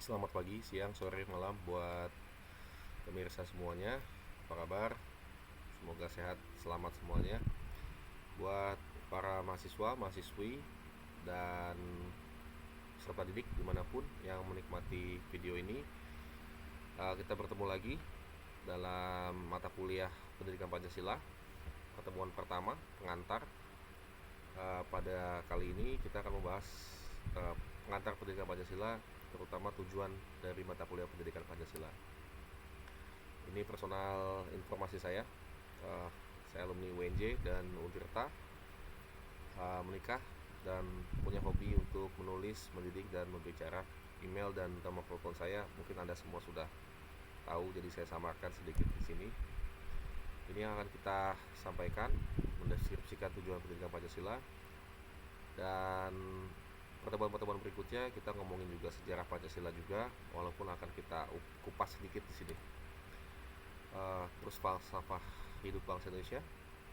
Selamat pagi, siang, sore, malam buat pemirsa semuanya. Apa kabar? Semoga sehat, selamat semuanya. Buat para mahasiswa, mahasiswi, dan peserta didik dimanapun yang menikmati video ini, kita bertemu lagi dalam mata kuliah Pendidikan Pancasila, pertemuan pertama, pengantar. Pada kali ini kita akan membahas pengantar Pendidikan Pancasila, terutama tujuan dari mata kuliah Pendidikan Pancasila. Ini personal informasi saya. Saya alumni UNJ dan Untirta, menikah dan punya hobi untuk menulis, mendidik, dan berbicara. Email dan nomor telepon saya mungkin Anda semua sudah tahu, jadi saya samarkan sedikit di sini. Ini yang akan kita sampaikan, mendeskripsikan tujuan Pendidikan Pancasila. Dan pertemuan-pertemuan berikutnya kita ngomongin juga sejarah Pancasila juga, walaupun akan kita kupas sedikit di sini. Terus falsafah hidup bangsa Indonesia,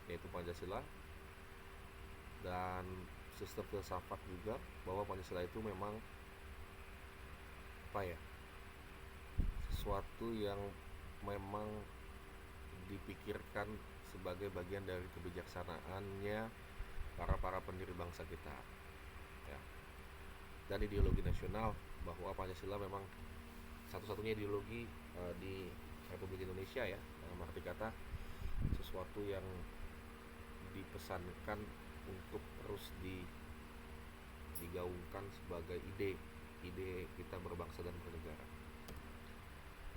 yaitu Pancasila, dan sistem filsafat juga, bahwa Pancasila itu memang sesuatu yang memang dipikirkan sebagai bagian dari kebijaksanaannya para pendiri bangsa kita, ya. Dan ideologi nasional, bahwa Pancasila memang satu-satunya ideologi di Republik Indonesia, ya, dalam arti kata sesuatu yang dipesankan untuk terus digaungkan sebagai ide kita berbangsa dan bernegara.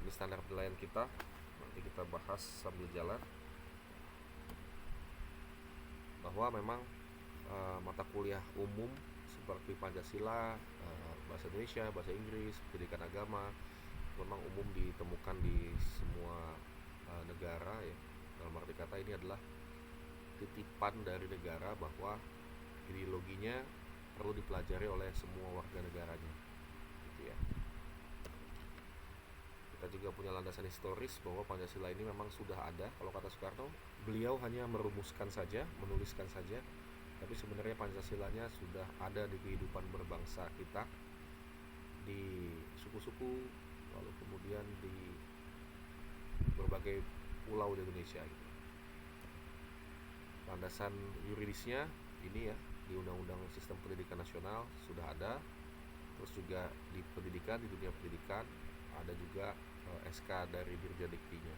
Ini standar penilaian kita, nanti kita bahas sambil jalan, bahwa memang mata kuliah umum seperti Pancasila, bahasa Indonesia, bahasa Inggris, pendidikan agama memang umum ditemukan di semua negara, ya. Dalam arti kata ini adalah titipan dari negara bahwa ideologinya perlu dipelajari oleh semua warga negaranya, gitu ya. Kita juga punya landasan historis bahwa Pancasila ini memang sudah ada. Kalau kata Soekarno, beliau hanya merumuskan saja, menuliskan saja, tapi sebenarnya Pancasilanya sudah ada di kehidupan berbangsa kita, di suku-suku, lalu kemudian di berbagai pulau di Indonesia, gitu. Landasan yuridisnya ini, ya, di Undang-Undang Sistem Pendidikan Nasional sudah ada. Terus juga di pendidikan, di dunia pendidikan ada juga SK dari Dirjen Diktinya.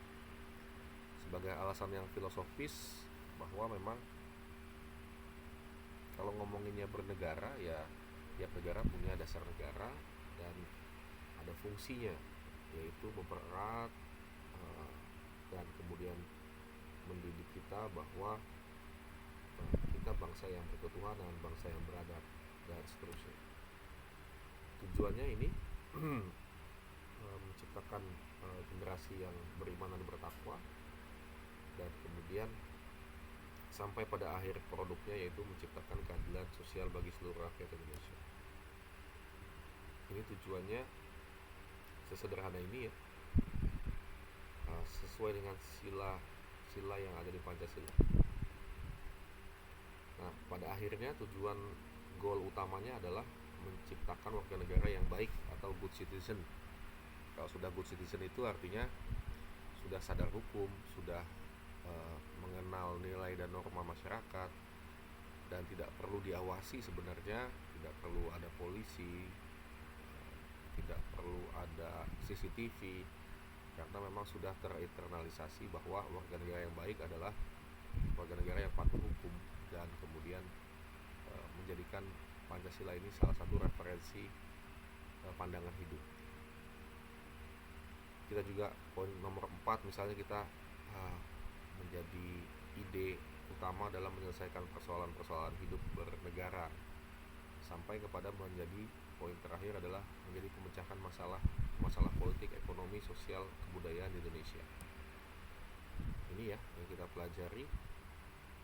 Sebagai alasan yang filosofis, bahwa memang kalau ngomonginnya bernegara, ya tiap negara punya dasar negara dan ada fungsinya, yaitu mempererat dan kemudian mendidik kita bahwa kita bangsa yang berketuhanan, bangsa yang beradab, dan seterusnya. Tujuannya ini menciptakan generasi yang beriman dan bertakwa, dan kemudian sampai pada akhir produknya, yaitu menciptakan keadilan sosial bagi seluruh rakyat Indonesia. Ini tujuannya sesederhana ini, ya, sesuai dengan sila yang ada di Pancasila. Nah, pada akhirnya tujuan goal utamanya adalah menciptakan warga negara yang baik atau good citizen. Kalau sudah good citizen itu artinya sudah sadar hukum, sudah mengenal nilai dan norma masyarakat, dan tidak perlu diawasi sebenarnya, tidak perlu ada polisi, tidak perlu ada CCTV, karena memang sudah terinternalisasi bahwa warga negara yang baik adalah warga negara yang patuh hukum, dan kemudian menjadikan Pancasila ini salah satu referensi pandangan hidup. Kita juga poin nomor 4, misalnya kita menjadi ide utama dalam menyelesaikan persoalan-persoalan hidup bernegara, sampai kepada menjadi poin terakhir adalah menjadi pemecahan masalah politik, ekonomi, sosial, kebudayaan di Indonesia. Ini, ya, yang kita pelajari,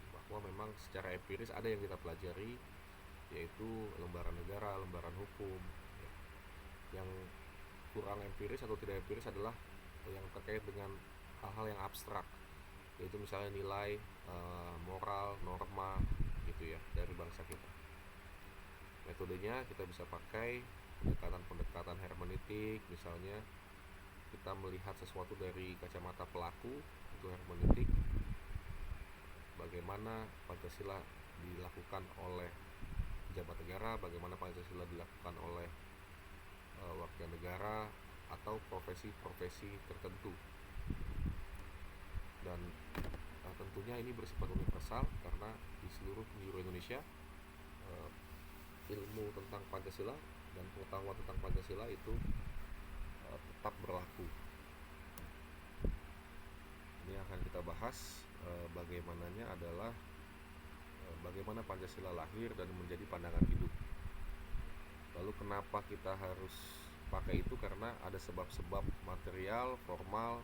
bahwa memang secara empiris ada yang kita pelajari, yaitu lembaran negara, lembaran hukum, ya. Yang kurang empiris atau tidak empiris adalah yang terkait dengan hal-hal yang abstrak, yaitu misalnya nilai, moral, norma, gitu ya, dari bangsa kita. Metodenya kita bisa pakai pendekatan-pendekatan hermeneutik. Misalnya kita melihat sesuatu dari kacamata pelaku, itu hermeneutik. Bagaimana Pancasila dilakukan oleh pejabat negara, bagaimana Pancasila dilakukan oleh warga negara atau profesi-profesi tertentu. Dan tentunya ini bersifat universal karena di seluruh penjuru Indonesia ilmu tentang Pancasila dan pengetahuan tentang Pancasila itu tetap berlaku. Ini akan kita bahas bagaimananya adalah bagaimana Pancasila lahir dan menjadi pandangan hidup. Lalu kenapa kita harus pakai itu? Karena ada sebab-sebab material, formal,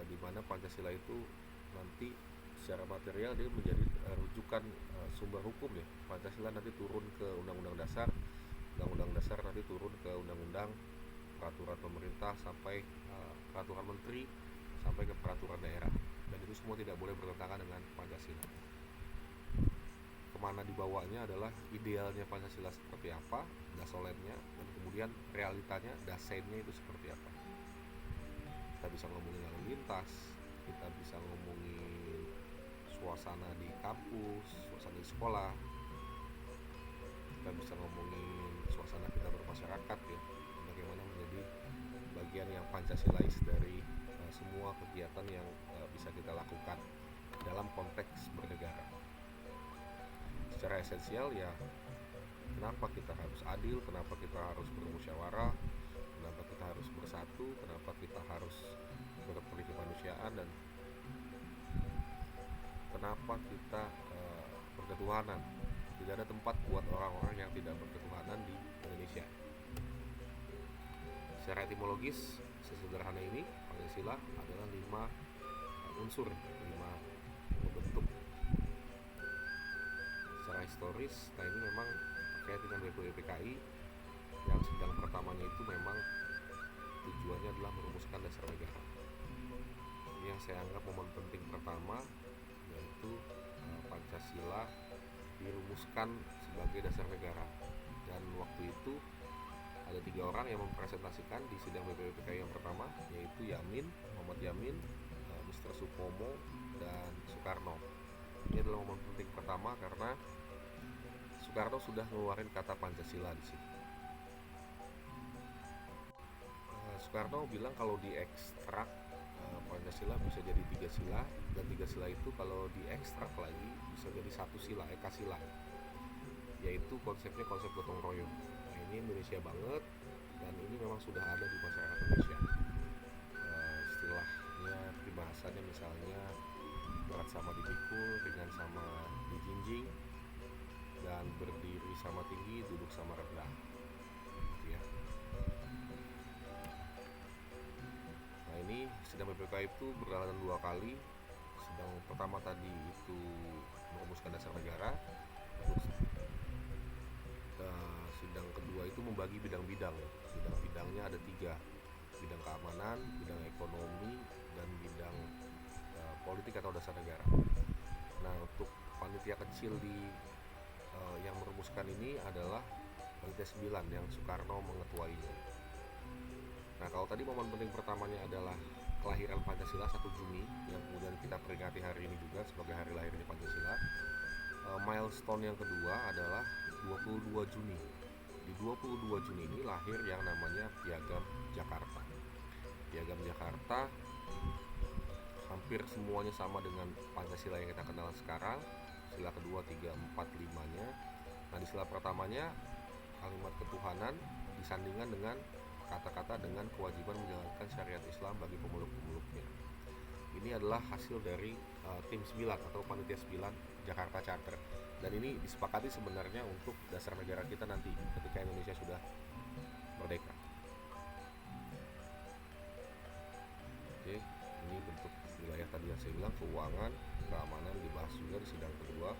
di mana Pancasila itu nanti secara material dia menjadi rujukan sumber hukum ya. Pancasila nanti turun ke Undang-Undang Dasar, Undang-Undang Dasar nanti turun ke Undang-Undang, peraturan pemerintah sampai peraturan menteri sampai ke peraturan daerah, dan itu semua tidak boleh bertentangan dengan Pancasila. Kemana dibawanya adalah idealnya Pancasila seperti apa, dasolennya, dan kemudian realitanya, dasennya itu seperti apa. Kita bisa ngomongin lalu lintas, kita bisa ngomongin suasana di kampus, suasana di sekolah, kita bisa ngomongin suasana kita bermasyarakat ya, bagaimana menjadi bagian yang Pancasilais dari semua kegiatan yang bisa kita lakukan dalam konteks bernegara. Secara esensial ya, kenapa kita harus adil, kenapa kita harus bermusyawarah, kenapa kita harus bersatu, kenapa kita harus berperi kemanusiaan, dan kenapa kita berketuhanan. Tidak ada tempat buat orang-orang yang tidak berketuhanan di Indonesia. Secara etimologis, sesederhana ini, Pancasila adalah 5 unsur, 5 bentuk. Secara historis, nah ini memang terkait dengan BPUPKI yang sidang pertamanya itu memang tujuannya adalah merumuskan dasar negara. Ini yang saya anggap momen penting pertama, yaitu Pancasila dirumuskan sebagai dasar negara. Dan waktu itu ada 3 orang yang mempresentasikan di sidang BPUPKI yang pertama, yaitu Muhammad Yamin, Mr. Supomo, dan Soekarno. Ini adalah momen penting pertama karena Soekarno sudah ngeluarin kata Pancasila di situ. Soekarno bilang kalau diekstrak Pancasila bisa jadi 3 sila, dan 3 sila itu kalau diekstrak lagi bisa jadi 1 sila, eka sila, yaitu konsepnya konsep gotong royong. Nah ini Indonesia banget, dan ini memang sudah ada di masyarakat Indonesia. Istilahnya, peribahasanya misalnya berat sama dipikul, ringan sama dijinjing, dan berdiri sama tinggi, duduk sama rendah, gitu ya. Nah ini sidang BPK itu berjalan 2 kali. Sidang pertama tadi itu merumuskan dasar negara, sidang kedua itu membagi bidang-bidang. Bidang-bidangnya ada 3, bidang keamanan, bidang ekonomi, dan bidang politik atau dasar negara. Nah untuk panitia kecil yang merumuskan ini adalah panitia 9 yang Soekarno mengetuainya. Nah kalau tadi momen penting pertamanya adalah kelahiran Pancasila 1 Juni, yang kemudian kita peringati hari ini juga sebagai hari lahirnya Pancasila. Milestone yang kedua adalah 22 Juni. Di 22 Juni ini lahir yang namanya Piagam Jakarta. Piagam Jakarta hampir semuanya sama dengan Pancasila yang kita kenal sekarang. Sila kedua, 3, 4, 5-nya. Nah di sila pertamanya kalimat ketuhanan disandingkan dengan kata-kata dengan kewajiban menjalankan syariat Islam bagi pemeluk-pemeluknya. Ini adalah hasil dari tim 9 atau panitia 9 Jakarta Charter, dan ini disepakati sebenarnya untuk dasar negara kita nanti ketika Indonesia sudah merdeka. Oke, ini bentuk wilayah tadi yang saya bilang, keuangan, keamanan dibahas juga di sidang kedua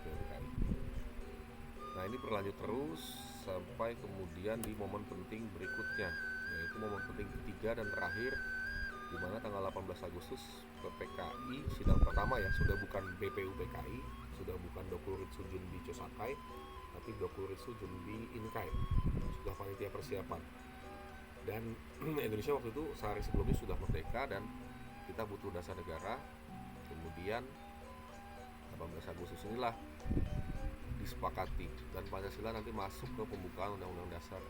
BPUPKI. Nah ini berlanjut terus sampai kemudian di momen penting berikutnya, yaitu momen penting ketiga dan terakhir, di mana tanggal 18 Agustus PPKI sidang pertama ya, sudah bukan BPUPKI, sudah bukan Dr. Ritsujian Bicho Sakai, tapi 20 risu Jumbi Inkai sudah panitia persiapan. Dan Indonesia waktu itu sehari sebelumnya sudah merdeka dan kita butuh dasar negara. Kemudian 18 Agustus inilah disepakati dan Pancasila nanti masuk ke pembukaan Undang-Undang Dasar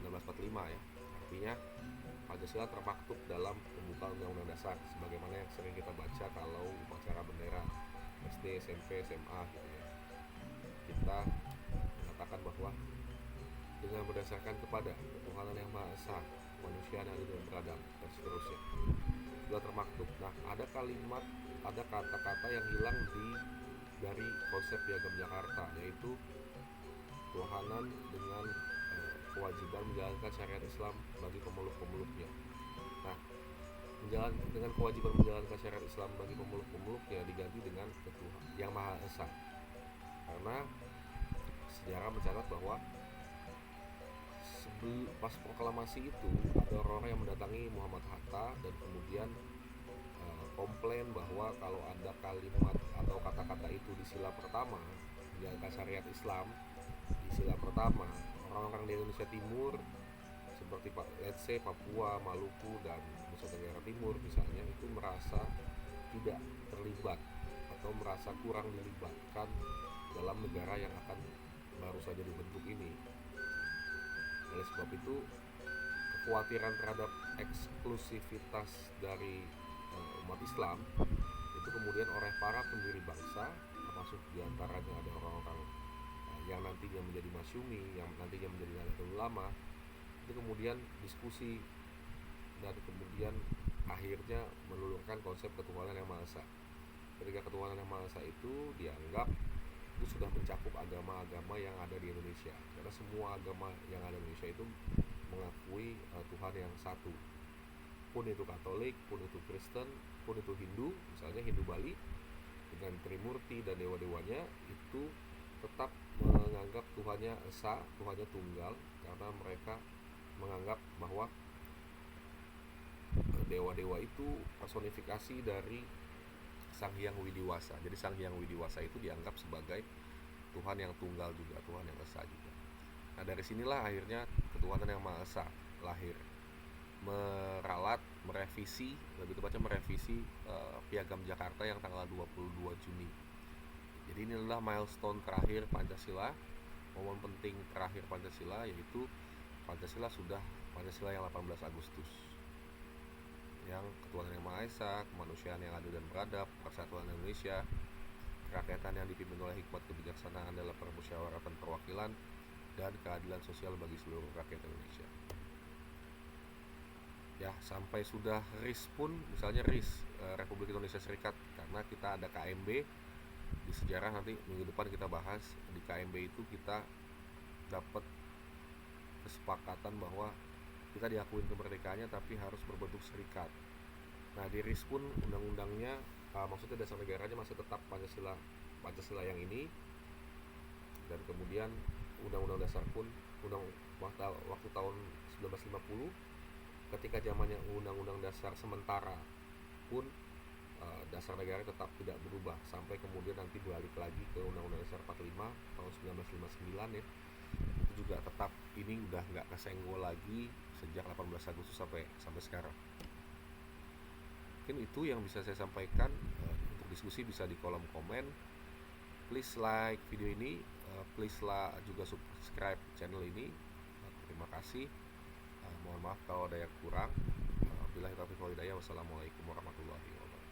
1945 ya. Artinya Pancasila termaktub dalam pembukaan Undang-Undang Dasar sebagaimana yang sering kita baca kalau upacara bendera SD, SMP, SMA gitu ya. Kita mengatakan bahwa dengan berdasarkan kepada ketuhanan yang Maha Esa, manusia yang adil dan beradab, dan seterusnya sudah termaktub. Nah, ada kalimat, ada kata-kata yang hilang dari konsep Piagam Jakarta, yaitu ketuhanan dengan kewajiban menjalankan syariat Islam bagi pemeluk-pemeluknya. Nah, dengan kewajiban menjalankan syariat Islam bagi pemeluk-pemeluknya diganti dengan ketuhanan yang Maha Esa, karena sejarah mencatat bahwa pas proklamasi itu ada orang yang mendatangi Muhammad Hatta dan kemudian komplain bahwa kalau ada kalimat atau kata-kata itu di sila pertama menjalankan syariat Islam di sila pertama, orang-orang di Indonesia Timur seperti let's say Papua, Maluku dan Nusa Tenggara Timur misalnya itu merasa tidak terlibat atau merasa kurang dilibatkan dalam negara yang akan baru saja dibentuk ini. Oleh sebab itu, kekhawatiran terhadap eksklusivitas dari umat Islam itu kemudian oleh para pendiri bangsa, termasuk diantaranya ada orang-orang yang nantinya menjadi masyumi, yang nantinya menjadi Nahdlatul Ulama, itu kemudian diskusi dan kemudian akhirnya meluluhkan konsep ketuhanan yang Maha Esa. Ketika ketuhanan yang Maha Esa itu dianggap itu sudah mencakup agama-agama yang ada di Indonesia, karena semua agama yang ada di Indonesia itu mengakui Tuhan yang satu, pun itu Katolik, pun itu Kristen, pun itu Hindu. Misalnya Hindu Bali dengan Trimurti dan dewa-dewanya itu tetap menganggap Tuhannya Esa, Tuhannya tunggal, karena mereka menganggap bahwa dewa-dewa itu personifikasi dari Sang Hyang Widiwasa. Jadi Sang Hyang Widiwasa itu dianggap sebagai Tuhan yang tunggal juga, Tuhan yang esa juga. Nah, dari sinilah akhirnya ketuhanan yang Maha Esa lahir, meralat, merevisi, lebih tepatnya merevisi Piagam Jakarta yang tanggal 22 Juni. Jadi ini adalah milestone terakhir Pancasila, momen penting terakhir Pancasila, yaitu Pancasila yang 18 Agustus, yang ketuhanan yang Maha Esa, kemanusiaan yang adil dan beradab, persatuan Indonesia, kerakyatan yang dipimpin oleh hikmat kebijaksanaan dalam permusyawaratan perwakilan, dan keadilan sosial bagi seluruh rakyat Indonesia. Ya, sampai sudah RIS pun, misalnya RIS Republik Indonesia Serikat, karena kita ada KMB di sejarah, nanti minggu depan kita bahas. Di KMB itu kita dapat kesepakatan bahwa kita diakuin kemerdekaannya tapi harus berbentuk serikat. Nah, di RIS pun undang-undangnya, maksudnya dasar negaranya masih tetap Pancasila yang ini, dan kemudian undang-undang dasar pun waktu tahun 1950 ketika zamannya undang-undang dasar sementara pun dasar negara tetap tidak berubah sampai kemudian nanti balik lagi ke undang-undang dasar 45 tahun 1959 ya. Itu juga tetap ini udah nggak kesenggol lagi sejak 18 Agustus sampai sekarang. Mungkin itu yang bisa saya sampaikan. Untuk diskusi bisa di kolom komen. Please like video ini, please juga subscribe channel ini. Terima kasih. Mohon maaf kalau ada yang kurang. Billahi taufiq wal hidayah. Wassalamualaikum warahmatullahi wabarakatuh.